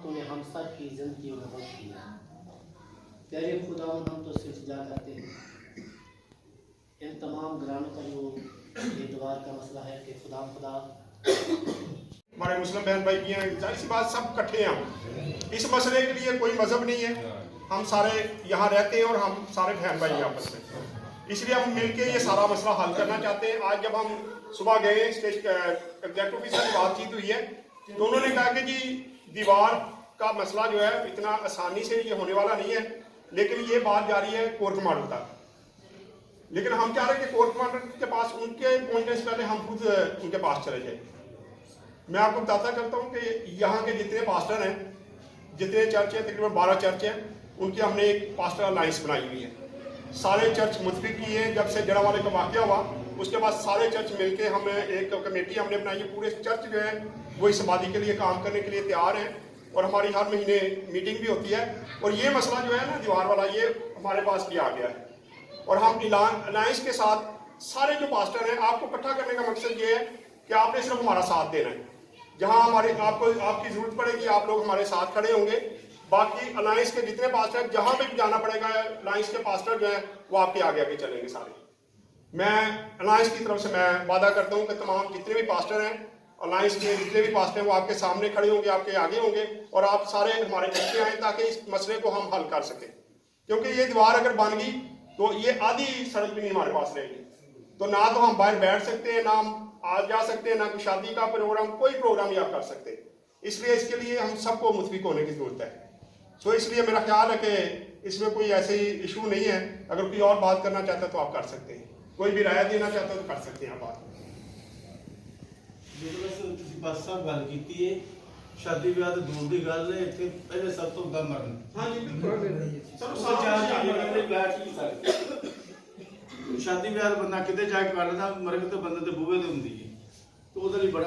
तूने हम सब की जिंदगी में बख्श दिया। तेरे खुदा हम तो सिलसिला करते हैं इन तमाम घरानों का जो ये द्वार का मसला है कि खुदा हमारे मुस्लिम बहन भाई भी हैं, जाहिर सी बात सब इकट्ठे हैं। हम इस मसले के लिए कोई मजहब नहीं है, हम सारे यहाँ रहते हैं और हम सारे बहन भाई हैं आपस में, इसलिए हम मिलके ये सारा मसला हल करना चाहते हैं। आज जब हम सुबह गए एग्जेक्टिव ऑफिसर से बातचीत हुई है तो उन्होंने कहा कि जी दीवार का मसला जो है इतना आसानी से ये होने वाला नहीं है, लेकिन ये बात जारी है कोर्ट कमांडर तक। लेकिन हम चाह रहे हैं कि कोर्ट कमांडर के पास उनके पहुंचने से पहले हम खुद उनके पास चले जाए। मैं आपको बताता करता हूँ कि यहाँ के जितने पास्टर हैं, जितने चर्च हैं, तकरीबन 12 चर्च हैं, उनकी हमने एक पास्टर अलायंस बनाई हुई है। सारे चर्च मुतफिक किए हैं। जब से जड़ावाले का वाक़या हुआ उसके बाद सारे चर्च मिलके हमें एक कमेटी हमने बनाई है। पूरे चर्च जो है वो इस आबादी के लिए काम करने के लिए तैयार हैं और हमारी हर महीने मीटिंग भी होती है। और ये मसला जो है ना दीवार वाला, ये हमारे पास भी आ गया है और हम अलायंस के साथ सारे जो पास्टर हैं, आपको इकट्ठा करने का मकसद ये है कि आपने सिर्फ हमारा साथ देना है। जहां हमारे आपकी जरूरत पड़ेगी आप लोग हमारे साथ खड़े होंगे। बाकी अलायंस के जितने पास्टर जहां पे भी जाना पड़ेगा, अलायंस के पास्टर जो है वो आपके आगे आगे चलेंगे सारे। मैं अलायंस की तरफ से मैं वादा करता हूं कि तमाम जितने भी पास्टर हैं, अलायंस के जितने भी पास्टर हैं, वो आपके सामने खड़े होंगे, आपके आगे होंगे और आप सारे हमारे पीछे आए ताकि इस मसले को हम हल कर सकें। क्योंकि ये दीवार अगर बन गई तो ये आधी सड़क भी नहीं हमारे पास रहेगी, तो ना तो हम बाहर बैठ सकते हैं, ना हम आ जा सकते हैं, ना कोई शादी का प्रोग्राम, कोई प्रोग्राम ही आप कर सकते हैं। इसलिए इसके लिए हम सबको मुतफिक होने की जरूरत है। सो इसलिए मेरा ख्याल है कि इसमें कोई ऐसे इशू नहीं है। अगर कोई और बात करना चाहता है तो आप कर सकते हैं, कोई भी राय देना चाहता है तो कर सकते हैं आप बात। बस सब गल की है, शादी ब्याह तो दूर की गल है, इतने पहले सब तो गम मरन। हाँ जी शादी ब्याह बंदा किते जाके कर लेंदा, मर के तो बंदे ते बूहे ते हुंदी है, तो उधर ही बड़ा